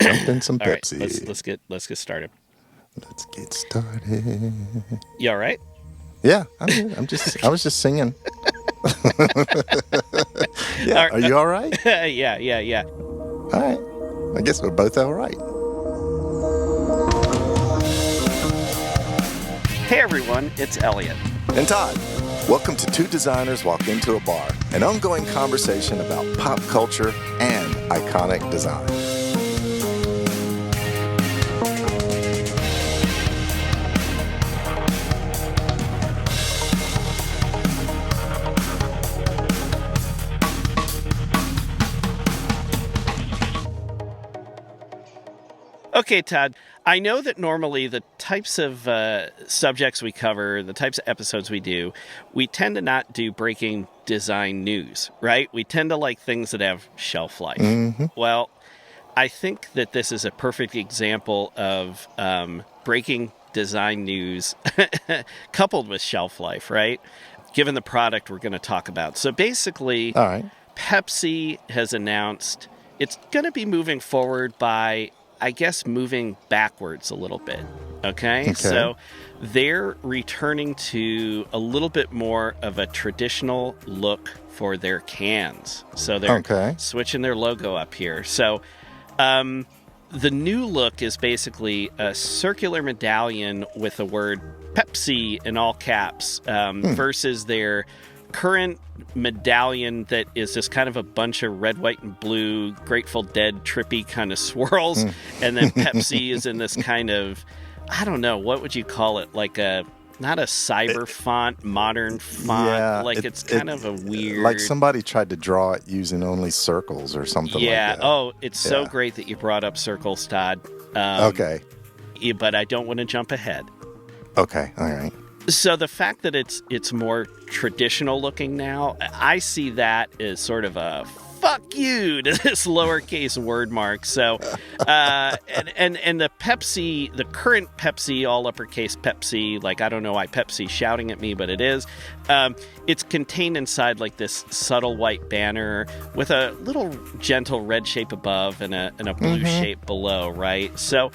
Jump in some All right, Pepsi. let's get started. Let's get started. You all right? Yeah, I'm good. I was just singing. Yeah, All are you all right? right. Yeah. All right. I guess we're both all right. Hey everyone, it's Elliot. And Todd, welcome to Two Designers Walk Into a Bar, an ongoing conversation about pop culture and iconic design. Okay, Todd, I know that normally the types of subjects we cover, the types of episodes we do, we tend to not do breaking design news, right? We tend to like things that have shelf life. Mm-hmm. Well, I think that this is a perfect example of breaking design news coupled with shelf life, right? Given the product we're going to talk about. So basically, All right. Pepsi has announced it's going to be moving forward by, I guess, moving backwards a little bit. Okay? So they're returning to a little bit more of a traditional look for their cans. So they're switching their logo up here. So the new look is basically a circular medallion with the word Pepsi in all caps versus their current medallion that is just kind of a bunch of red, white, and blue Grateful Dead trippy kind of swirls. And then Pepsi is in this kind of, I don't know, what would you call it? Like not a cyber font, modern font. Yeah, it's kind of a weird... Like somebody tried to draw it using only circles or something like that. Oh, it's so great that you brought up circles, Todd. Okay. But I don't want to jump ahead. Okay, all right. So the fact that it's more traditional looking now, I see that as sort of a fuck you to this lowercase word mark. So, and the Pepsi, the current Pepsi, all uppercase Pepsi, like I don't know why Pepsi's shouting at me, but it is. It's contained inside like this subtle white banner with a little gentle red shape above and a blue shape below, right? So,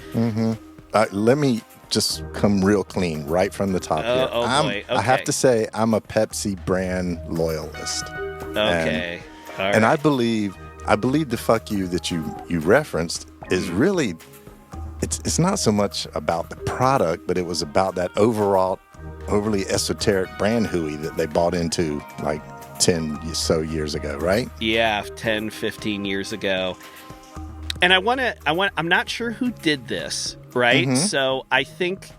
let me just come real clean right from the top here. Oh boy. Okay. I have to say I'm a Pepsi brand loyalist. Okay. All right. And I believe the fuck you that you referenced is really it's not so much about the product, but it was about that overall overly esoteric brand hooey that they bought into like 10 so years ago, right? Yeah, 10, 15 years ago. And I'm not sure who did this, right? So I think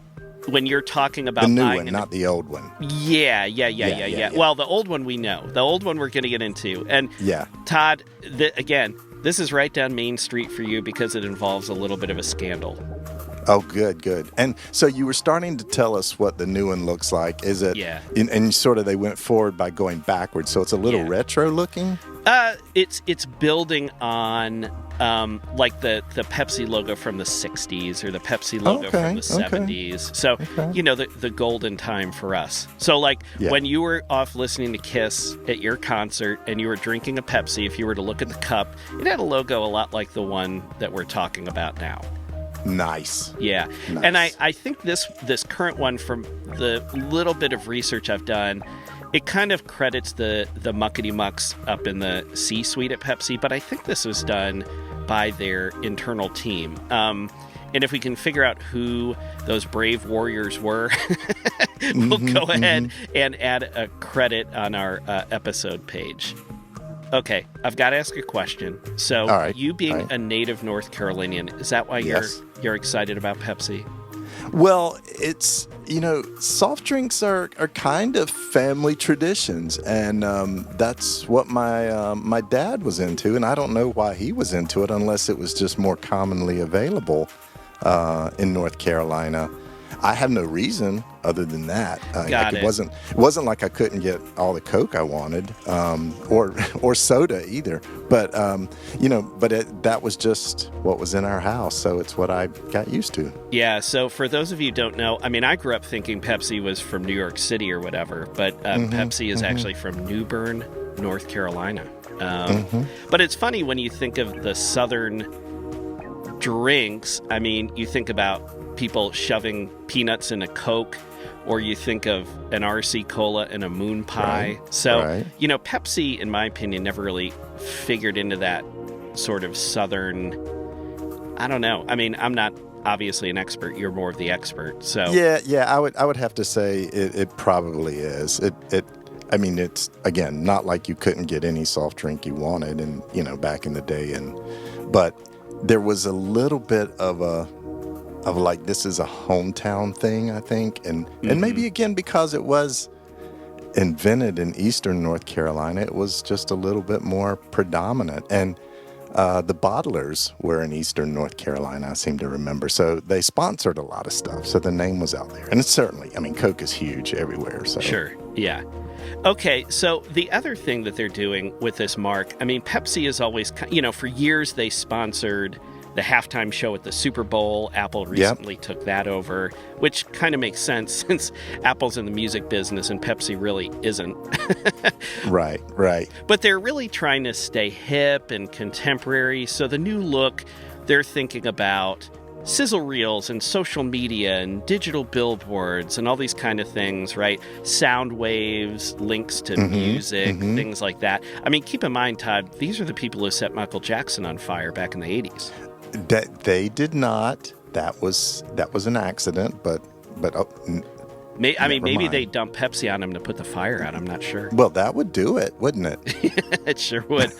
when you're talking about the new buying one, not the old one. Yeah. Well, the old one we know. The old one we're going to get into. And Todd, again, this is right down Main Street for you because it involves a little bit of a scandal. Oh, good. And so you were starting to tell us what the new one looks like. Is it? Yeah. And sort of they went forward by going backwards. So it's a little retro looking? It's building on like the Pepsi logo from the 60s or the Pepsi logo from the 70s. So, you know, the golden time for us. So like when you were off listening to Kiss at your concert and you were drinking a Pepsi, if you were to look at the cup, it had a logo a lot like the one that we're talking about now. Nice. Yeah. Nice. And I think this current one, from the little bit of research I've done, it kind of credits the muckety mucks up in the C-suite at Pepsi, but I think this was done by their internal team. And if we can figure out who those brave warriors were, we'll go ahead and add a credit on our episode page. Okay, I've got to ask a question. So, you being a native North Carolinian, is that why you're excited about Pepsi? Well, it's, you know, soft drinks are kind of family traditions, and that's what my dad was into, and I don't know why he was into it unless it was just more commonly available in North Carolina. I have no reason other than that. It wasn't like I couldn't get all the Coke I wanted, or soda either. But that was just what was in our house, so it's what I got used to. Yeah. So for those of you who don't know, I mean, I grew up thinking Pepsi was from New York City or whatever, but Pepsi is actually from New Bern, North Carolina. But it's funny when you think of the southern drinks, I mean, you think about people shoving peanuts in a Coke, or you think of an RC Cola and a Moon Pie. Right. So, Right. you know, Pepsi, in my opinion, never really figured into that sort of Southern, I don't know. I mean, I'm not obviously an expert. You're more of the expert. So Yeah, I would have to say it probably is. I mean, it's, again, not like you couldn't get any soft drink you wanted, and back in the day, but there was a little bit of like, this is a hometown thing, I think, and maybe again because it was invented in Eastern North Carolina, it was just a little bit more predominant, and the bottlers were in Eastern North Carolina, I seem to remember. So they sponsored a lot of stuff. So the name was out there. And it's certainly, I mean, Coke is huge everywhere. So. Sure. Yeah. Okay. So the other thing that they're doing with this mark, I mean, Pepsi is always, for years they sponsored the halftime show at the Super Bowl. Apple recently took that over, which kind of makes sense since Apple's in the music business and Pepsi really isn't. Right. But they're really trying to stay hip and contemporary. So the new look, they're thinking about sizzle reels and social media and digital billboards and all these kind of things, right? Sound waves, links to music, things like that. I mean, keep in mind, Todd, these are the people who set Michael Jackson on fire back in the 80s. That they did not. That was an accident, but maybe mind. they dumped Pepsi on him to put the fire out. I'm not sure. Well, that would do it, wouldn't it? It sure would.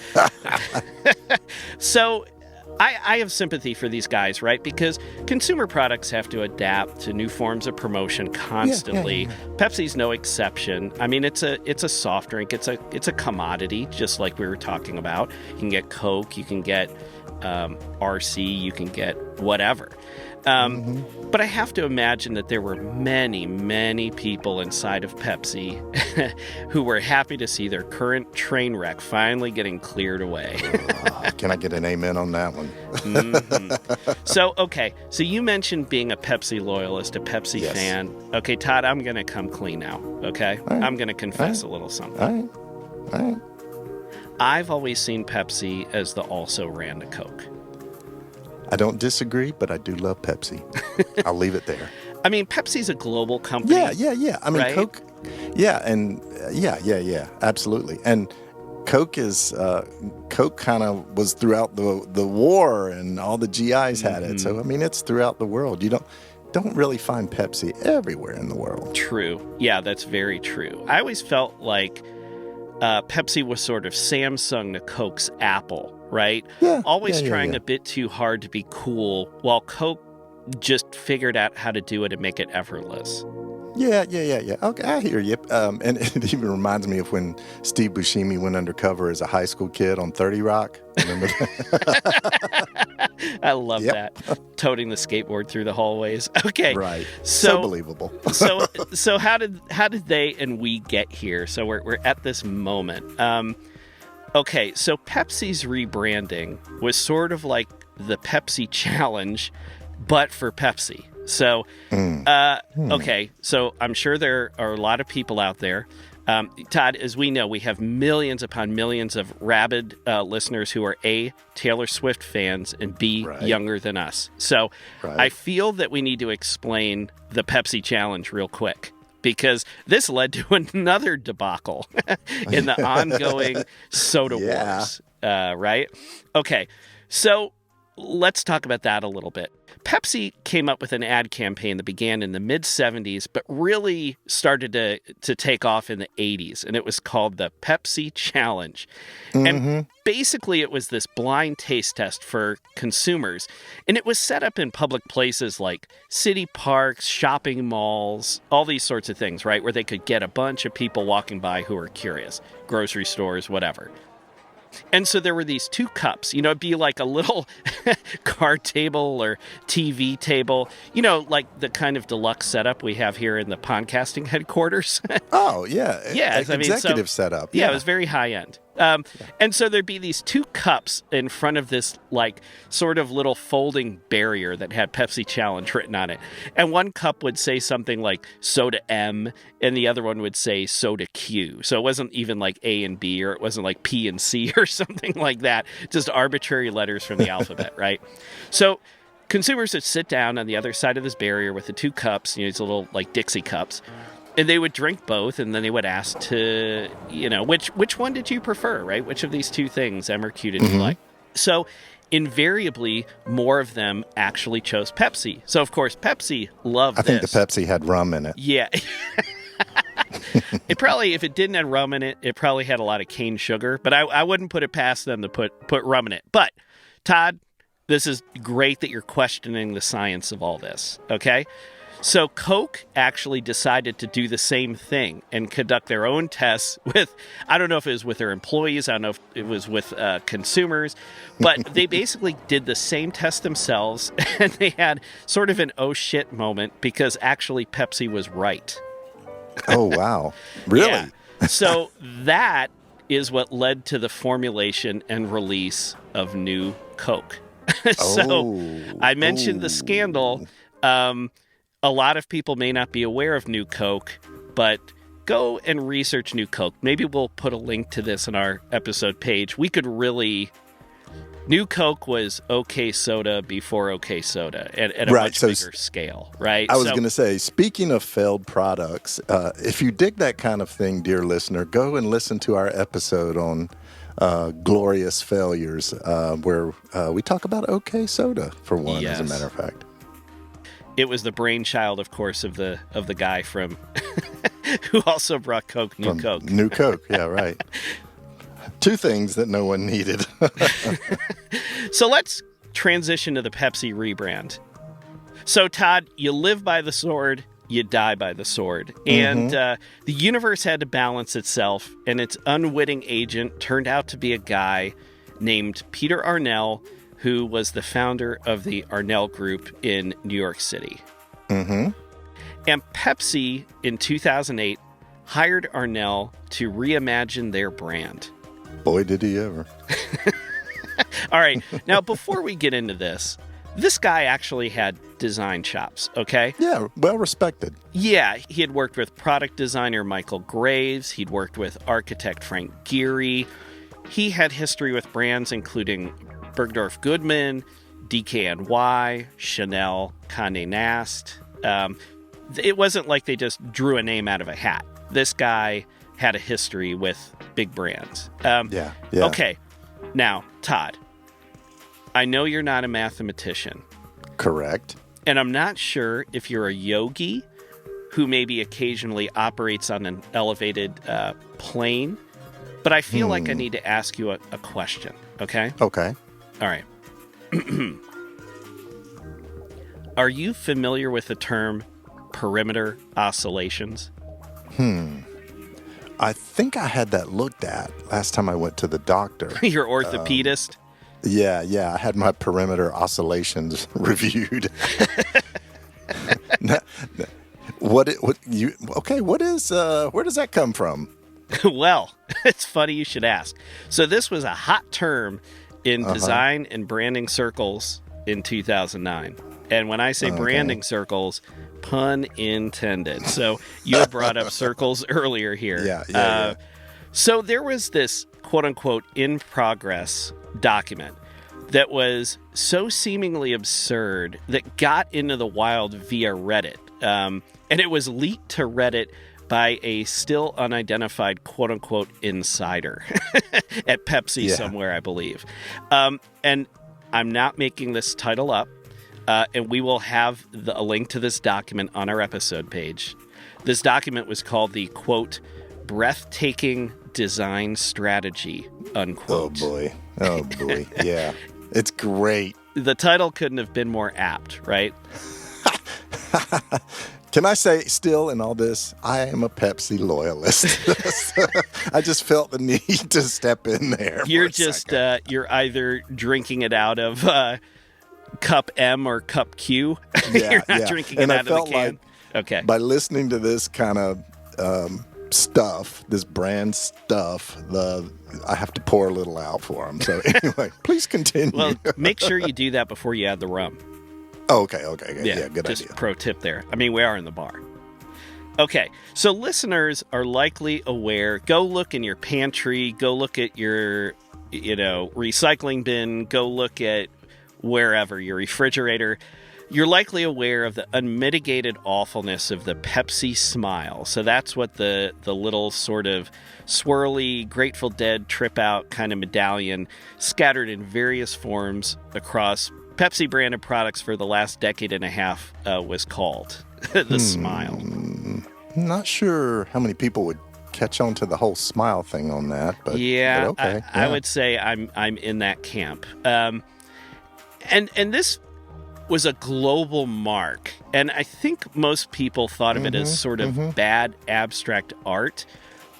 So I have sympathy for these guys, right? Because consumer products have to adapt to new forms of promotion constantly. Yeah. Pepsi's no exception. I mean, it's a soft drink. It's a commodity, just like we were talking about. You can get Coke, you can get RC, you can get whatever. But I have to imagine that there were many, many people inside of Pepsi who were happy to see their current train wreck finally getting cleared away. Can I get an amen on that one? So you mentioned being a Pepsi loyalist, a Pepsi fan. Okay, Todd, I'm going to come clean now, okay? Right. I'm going to confess a little something. All right. I've always seen Pepsi as the also-ran to Coke. I don't disagree, but I do love Pepsi. I'll leave it there. I mean, Pepsi's a global company. Yeah. I mean, right? Coke. Yeah, and yeah, absolutely. And Coke kind of was throughout the war, and all the GIs had it. So I mean, it's throughout the world. You don't really find Pepsi everywhere in the world. True. Yeah, that's very true. I always felt like Pepsi was sort of Samsung to Coke's Apple. Right? Yeah. Always trying a bit too hard to be cool, while Coke just figured out how to do it and make it effortless. Yeah. Okay, I hear you. And it even reminds me of when Steve Buscemi went undercover as a high school kid on 30 Rock. Remember that? I love that. Toting the skateboard through the hallways. Okay. Right. So believable. so how did they and we get here? So we're at this moment. Okay, so Pepsi's rebranding was sort of like the Pepsi Challenge, but for Pepsi. So, okay, so I'm sure there are a lot of people out there. Todd, as we know, we have millions upon millions of rabid listeners who are A, Taylor Swift fans, and B, younger than us. So I feel that we need to explain the Pepsi Challenge real quick, because this led to another debacle in the ongoing soda wars, right? Okay, so let's talk about that a little bit. Pepsi came up with an ad campaign that began in the mid-'70s, but really started to take off in the '80s, and it was called the Pepsi Challenge. And basically it was this blind taste test for consumers, and it was set up in public places like city parks, shopping malls, all these sorts of things, right, where they could get a bunch of people walking by who are curious, grocery stores, whatever. And so there were these two cups, it'd be like a little card table or TV table, like the kind of deluxe setup we have here in the podcasting headquarters. Oh, yeah. Yeah. Executive setup. Yeah, it was very high end. And so there'd be these two cups in front of this, like, sort of little folding barrier that had Pepsi Challenge written on it. And one cup would say something like Soda M, and the other one would say Soda Q. So it wasn't even like A and B, or it wasn't like P and C or something like that. Just arbitrary letters from the alphabet, right? So consumers would sit down on the other side of this barrier with the two cups, these little, like, Dixie cups, and they would drink both, and then they would ask to, which one did you prefer, right? Which of these two things, M or Q, did you like? So invariably, more of them actually chose Pepsi. So, of course, Pepsi loved this. I think the Pepsi had rum in it. Yeah. It probably, if it didn't have rum in it, it probably had a lot of cane sugar. But I wouldn't put it past them to put rum in it. But, Todd, this is great that you're questioning the science of all this, okay? So Coke actually decided to do the same thing and conduct their own tests with, I don't know if it was with their employees, I don't know if it was with consumers, but they basically did the same test themselves, and they had sort of an oh shit moment because actually Pepsi was right. Oh, wow. Really? Yeah. So that is what led to the formulation and release of New Coke. So I mentioned the scandal. A lot of people may not be aware of New Coke, but go and research New Coke. Maybe we'll put a link to this on our episode page. New Coke was OK Soda before OK Soda at a much bigger scale, right? I was going to say, speaking of failed products, if you dig that kind of thing, dear listener, go and listen to our episode on glorious failures, where we talk about OK Soda, for one, yes. As a matter of fact. It was the brainchild, of course, of the guy from who also brought Coke, New Coke. New Coke, yeah, right. Two things that no one needed. So let's transition to the Pepsi rebrand. So, Todd, you live by the sword, you die by the sword. And the universe had to balance itself, and its unwitting agent turned out to be a guy named Peter Arnell, who was the founder of the Arnell Group in New York City. And Pepsi, in 2008, hired Arnell to reimagine their brand. Boy, did he ever. All right. Now, before we get into this guy actually had design chops, okay? Yeah, well respected. Yeah, he had worked with product designer Michael Graves. He'd worked with architect Frank Gehry. He had history with brands including Bergdorf Goodman, DKNY, Chanel, Condé Nast. It wasn't like they just drew a name out of a hat. This guy had a history with big brands. Yeah. Okay, now, Todd, I know you're not a mathematician. Correct. And I'm not sure if you're a yogi who maybe occasionally operates on an elevated plane, but I feel like I need to ask you a question, okay? Okay. All right. Are you familiar with the term perimeter oscillations? I think I had that looked at last time I went to the doctor. Your orthopedist? Yeah. I had my perimeter oscillations reviewed. Where does that come from? Well, it's funny you should ask. So this was a hot term in design and branding circles in 2009. And when I say branding circles, pun intended. So you had brought up circles earlier here. Yeah. So there was this quote-unquote in progress document that was so seemingly absurd that got into the wild via Reddit. And it was leaked to Reddit by a still unidentified quote-unquote insider at Pepsi somewhere, I believe. And I'm not making this title up. And we will have a link to this document on our episode page. This document was called the, quote, breathtaking design strategy, unquote. Oh, boy. Yeah. It's great. The title couldn't have been more apt, right? Can I say, still in all this, I am a Pepsi loyalist. I just felt the need to step in there. You're just, you're either drinking it out of cup M or cup Q. You're not drinking it out of the can. Like, okay. By listening to this kind of stuff, this brand stuff, I have to pour a little out for them. So anyway, please continue. Well, make sure you do that before you add the rum. Oh, okay. Yeah, good just idea. Pro tip there. I mean, we are in the bar. Okay, so listeners are likely aware. Go look in your pantry. Go look at your, recycling bin. Go look at wherever, your refrigerator. You're likely aware of the unmitigated awfulness of the Pepsi Smile. So that's what the little sort of swirly Grateful Dead trip out kind of medallion scattered in various forms across Pepsi branded products for the last decade and a half was called. The Smile. Not sure how many people would catch on to the whole smile thing on that, but yeah, but okay. I would say I'm in that camp. And this was a global mark, and I think most people thought of it as sort of bad abstract art,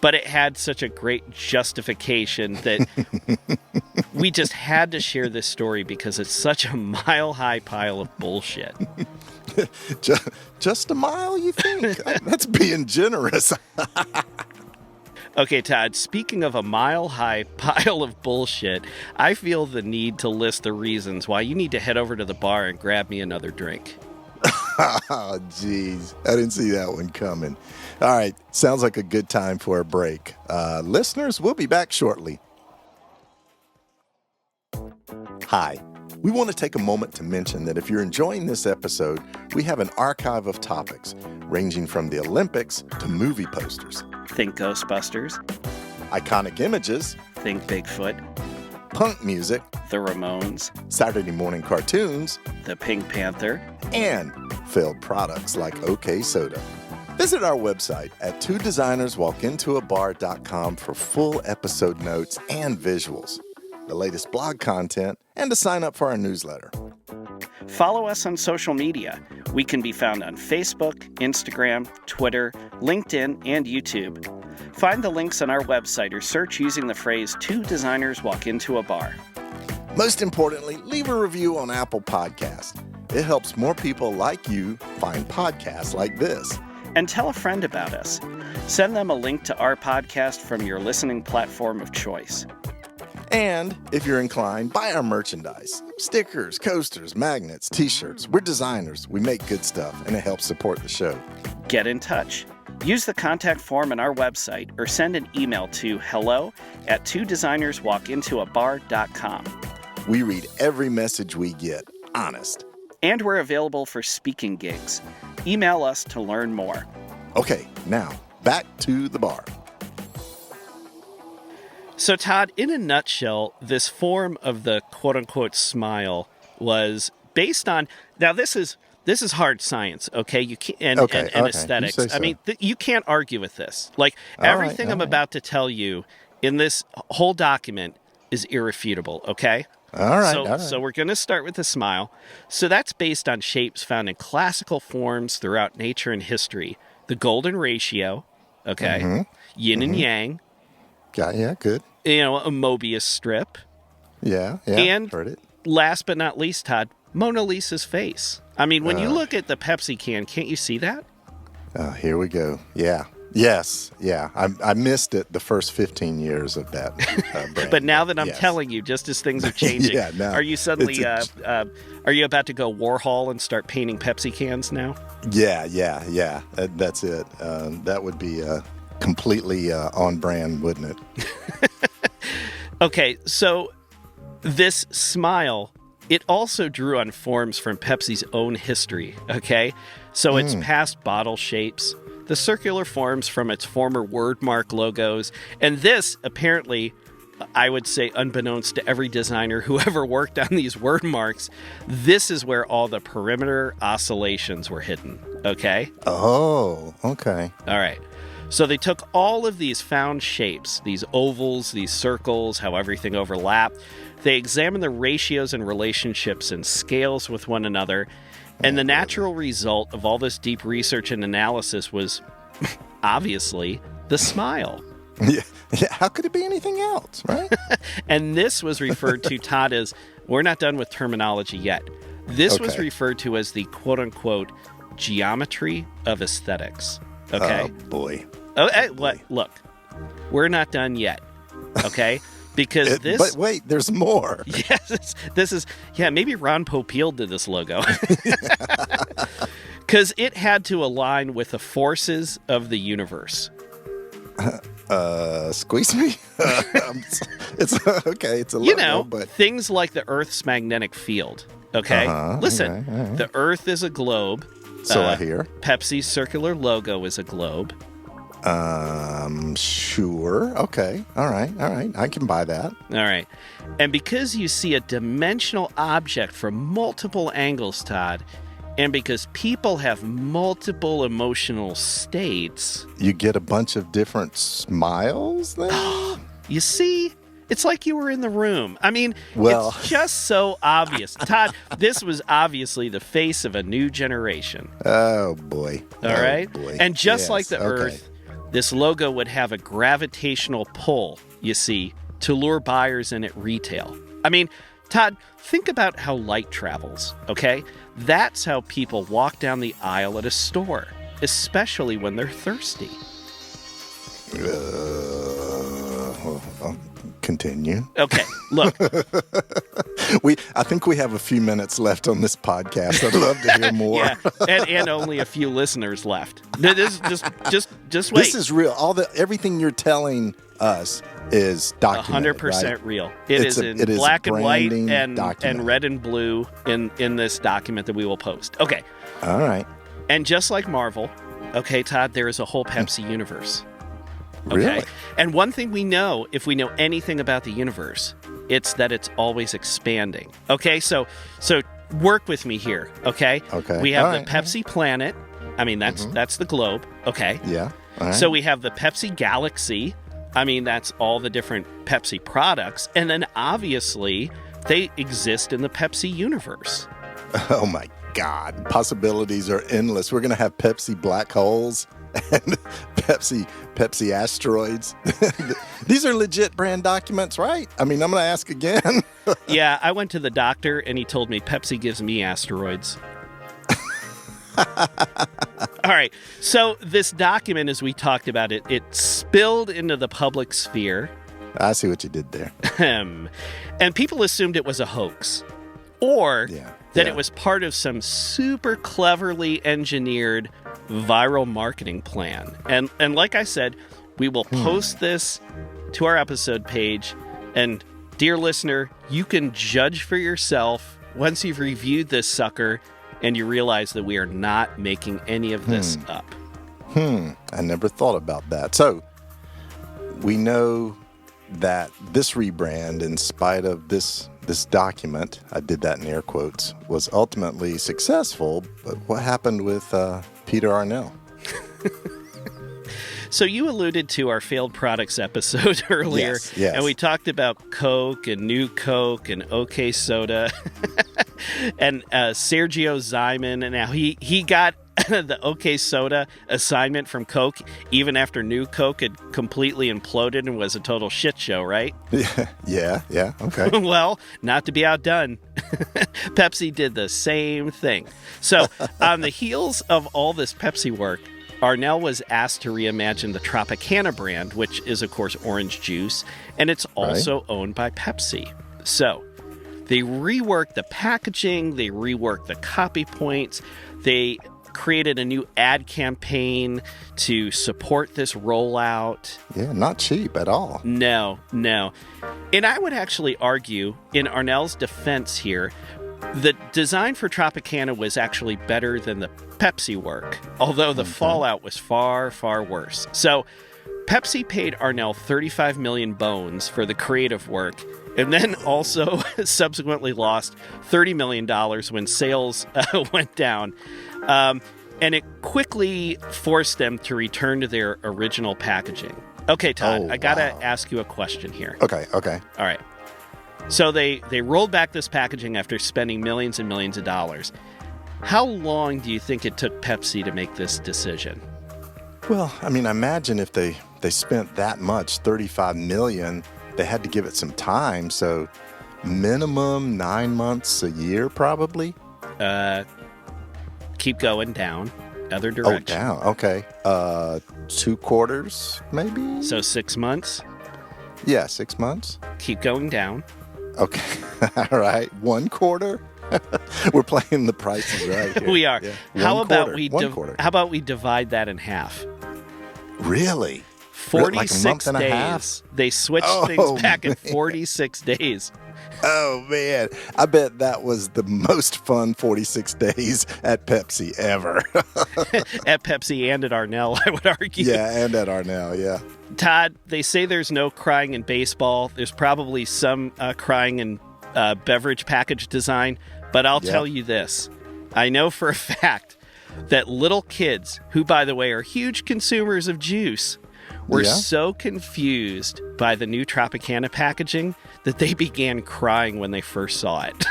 but it had such a great justification that we just had to share this story because it's such a mile-high pile of bullshit. Just a mile, you think? That's being generous. Okay, Todd, speaking of a mile-high pile of bullshit, I feel the need to list the reasons why you need to head over to the bar and grab me another drink. Oh, jeez. I didn't see that one coming. All right, sounds like a good time for a break. Listeners, we'll be back shortly. Hi. We want to take a moment to mention that if you're enjoying this episode, we have an archive of topics ranging from the Olympics to movie posters. Think Ghostbusters. Iconic images. Think Bigfoot. Punk music. The Ramones. Saturday morning cartoons. The Pink Panther. And failed products like OK Soda. Visit our website at twodesignerswalkintoabar.com for full episode notes and visuals, the latest blog content, and to sign up for our newsletter. Follow us on social media. We can be found on Facebook, Instagram, Twitter, LinkedIn, and YouTube. Find the links on our website or search using the phrase "Two Designers Walk Into a Bar." Most importantly, leave a review on Apple Podcasts. It helps more people like you find podcasts like this. And tell a friend about us. Send them a link to our podcast from your listening platform of choice. And if you're inclined, buy our merchandise. Stickers, coasters, magnets, t-shirts. We're designers. We make good stuff, and it helps support the show. Get in touch. Use the contact form on our website or send an email to hello@twodesignerswalkintoabar.com. We read every message we get. Honest. And we're available for speaking gigs. Email us to learn more. Okay, now, back to the bar. So, Todd, in a nutshell, this form of the quote-unquote smile was based on... Now, this is hard science, okay? You can't, and aesthetics. You say so. I mean, you can't argue with this. Like, everything I'm about to tell you in this whole document is irrefutable, okay? All right. So we're going to start with the smile. So that's based on shapes found in classical forms throughout nature and history. The golden ratio, okay? Yin and yang. Yeah, good. A Mobius strip. Yeah, and heard it. Last but not least, Todd, Mona Lisa's face. I mean, when you look at the Pepsi can, can't you see that? Here we go. Yeah. Yes. Yeah. I missed it the first 15 years of that brand. But now that I'm telling you, just as things are changing, are you suddenly, are you about to go Warhol and start painting Pepsi cans now? Yeah. That's it. That would be completely on brand, wouldn't it? Okay, so this smile, it also drew on forms from Pepsi's own history, okay? So its past bottle shapes, the circular forms from its former wordmark logos, and this, apparently, I would say unbeknownst to every designer who ever worked on these word marks, this is where all the perimeter oscillations were hidden, okay? Oh, okay. All right. So they took all of these found shapes, these ovals, these circles, how everything overlapped. They examined the ratios and relationships and scales with one another. And the natural result of all this deep research and analysis was, obviously, the smile. Yeah, how could it be anything else, right? And this was referred to, Todd, as, we're not done with terminology yet. This was referred to as the quote-unquote geometry of aesthetics. Okay. Oh, boy. Oh, hey, what? Look, we're not done yet, okay? Because But wait, there's more. Yes, this is... Yeah, maybe Ron Popeil did this logo. Because it had to align with the forces of the universe. Squeeze me? It's okay, it's a logo, but... things like the Earth's magnetic field, okay? Listen, all right. The Earth is a globe. So I hear. Pepsi's circular logo is a globe. Sure. Okay. All right. I can buy that. All right. And because you see a dimensional object from multiple angles, Todd, and because people have multiple emotional states... You get a bunch of different smiles then? You see? It's like you were in the room. I mean, well, it's just so obvious. Todd, this was obviously the face of a new generation. Oh, boy. All right? Boy. And just like the Earth, this logo would have a gravitational pull, you see, to lure buyers in at retail. I mean, Todd, think about how light travels, okay? That's how people walk down the aisle at a store, especially when they're thirsty. Continue. Okay, look. I think we have a few minutes left on this podcast. I'd love to hear more. Yeah, and only a few listeners left. This just wait. This is real. Everything you're telling us is documented. 100% right? real. It is in black and white and red and blue in this document that we will post. Okay. All right. And just like Marvel, okay, Todd, there is a whole Pepsi universe. Okay? Really? And one thing we know, if we know anything about the universe, it's that it's always expanding. Okay, so work with me here. Okay. Okay. We have the Pepsi planet. I mean, that's the globe. Okay. Yeah. All right. So we have the Pepsi galaxy. I mean, that's all the different Pepsi products. And then obviously they exist in the Pepsi universe. Oh my God. Possibilities are endless. We're going to have Pepsi black holes and Pepsi asteroids. These are legit brand documents, right? I mean, I'm going to ask again. Yeah, I went to the doctor and he told me Pepsi gives me asteroids. All right. So this document, as we talked about it spilled into the public sphere. I see what you did there. And people assumed it was a hoax. Or that it was part of some super cleverly engineered viral marketing plan. And like I said, we will post this to our episode page. And dear listener, you can judge for yourself once you've reviewed this sucker and you realize that we are not making any of this up. I never thought about that. So we know that this rebrand, in spite of this document, I did that in air quotes, was ultimately successful. But what happened with Peter Arnell? So you alluded to our failed products episode earlier, yes. And we talked about Coke and New Coke and OK Soda and Sergio Zyman, and how he got the OK Soda assignment from Coke even after New Coke had completely imploded and was a total shit show, right? Yeah, okay. Well, not to be outdone, Pepsi did the same thing. So on the heels of all this Pepsi work, Arnell was asked to reimagine the Tropicana brand, which is, of course, orange juice, and it's also owned by Pepsi. So they reworked the packaging, they reworked the copy points, they created a new ad campaign to support this rollout. Yeah, not cheap at all. No. And I would actually argue, in Arnell's defense here, the design for Tropicana was actually better than the Pepsi work, although the fallout was far, far worse. So Pepsi paid Arnell 35 million bones for the creative work, and then also subsequently lost $30 million when sales went down. And it quickly forced them to return to their original packaging. Okay, Todd, I got to ask you a question here. Okay. All right. So they rolled back this packaging after spending millions and millions of dollars. How long do you think it took Pepsi to make this decision? Well, I mean, imagine if they spent that much, 35 million, they had to give it some time. So minimum 9 months, a year, probably. Keep going down. Other Oh, direction. down. Okay. 2/4, maybe? So 6 months. Yeah, 6 months. Keep going down. Okay. All right. 1/4. We're playing the prices right here. We are. Yeah. How about 1/4. how about we divide that in half? Really? 46 like a month and a half? days. They switched Oh, things back in man. 46 days. Oh, man. I bet that was the most fun 46 days at Pepsi ever. At Pepsi and at Arnell, I would argue. Yeah, and at Arnell, yeah. Todd, they say there's no crying in baseball. There's probably some crying in beverage package design. But I'll tell you this. I know for a fact that little kids, who, by the way, are huge consumers of juice, were so confused by the new Tropicana packaging that they began crying when they first saw it.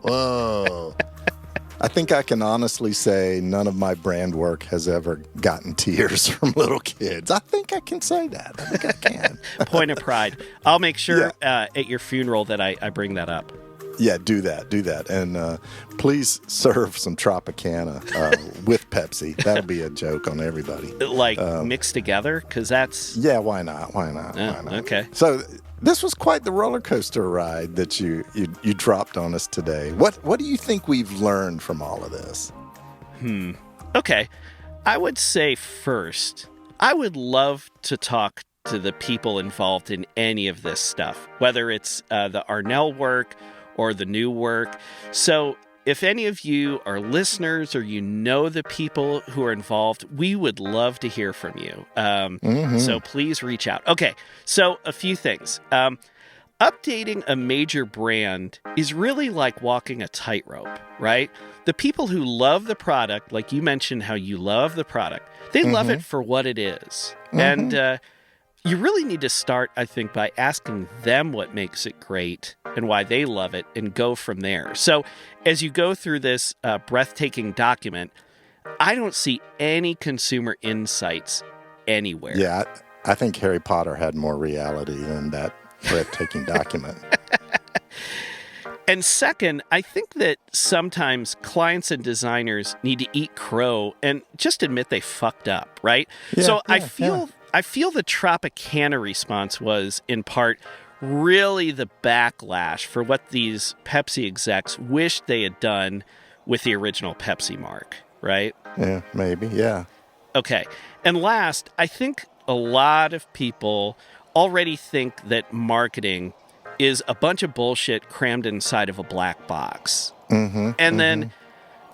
Whoa. I think I can honestly say none of my brand work has ever gotten tears from little kids. I think I can say that. I think I can. Point of pride. I'll make sure at your funeral that I bring that up. Yeah, do that. And please serve some Tropicana with Pepsi. That'll be a joke on everybody. Like mixed together? Because that's... Yeah, why not? Why not? Okay. So this was quite the roller coaster ride that you dropped on us today. What do you think we've learned from all of this? Okay. I would say first, I would love to talk to the people involved in any of this stuff, whether it's the Arnell work or the new work. So if any of you are listeners or you know the people who are involved, we would love to hear from you. So please reach out. Okay, so a few things. Updating a major brand is really like walking a tightrope, right? The people who love the product, like you mentioned how you love the product, they love it for what it is. And you really need to start, I think, by asking them what makes it great and why they love it and go from there. So as you go through this breathtaking document, I don't see any consumer insights anywhere. Yeah, I think Harry Potter had more reality than that breathtaking document. And second, I think that sometimes clients and designers need to eat crow and just admit they fucked up, right? I feel the Tropicana response was, in part, really the backlash for what these Pepsi execs wished they had done with the original Pepsi mark, right? Yeah, maybe, yeah. Okay. And last, I think a lot of people already think that marketing is a bunch of bullshit crammed inside of a black box. And then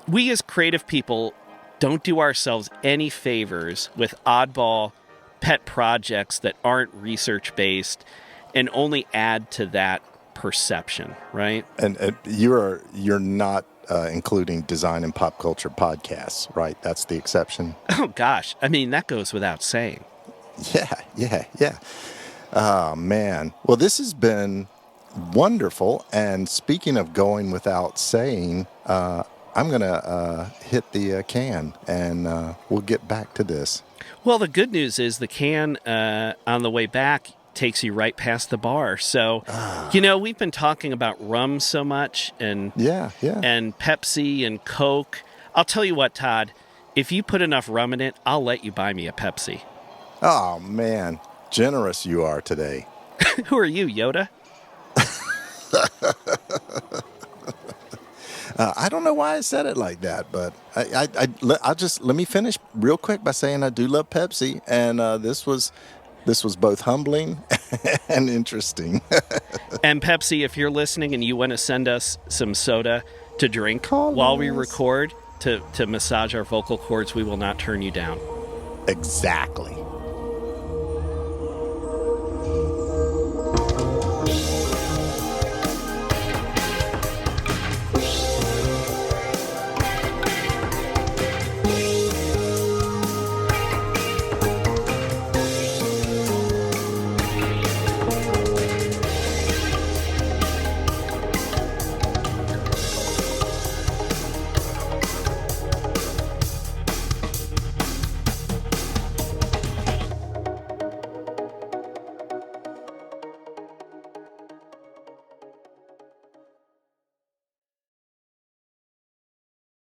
we as creative people don't do ourselves any favors with oddball pet projects that aren't research-based and only add to that perception, right? And you're not including design and pop culture podcasts, right? That's the exception. Oh, gosh. I mean, that goes without saying. Yeah. Oh, man. Well, this has been wonderful. And speaking of going without saying, I'm going to hit the can and we'll get back to this. Well, the good news is the can on the way back takes you right past the bar. So, we've been talking about rum so much and and Pepsi and Coke. I'll tell you what, Todd, if you put enough rum in it, I'll let you buy me a Pepsi. Oh, man. Generous you are today. Who are you, Yoda? I don't know why I said it like that, but I'll just let me finish real quick by saying I do love Pepsi, and this was both humbling and interesting. And Pepsi, if you're listening and you want to send us some soda to drink while we record to massage our vocal cords, we will not turn you down. Exactly.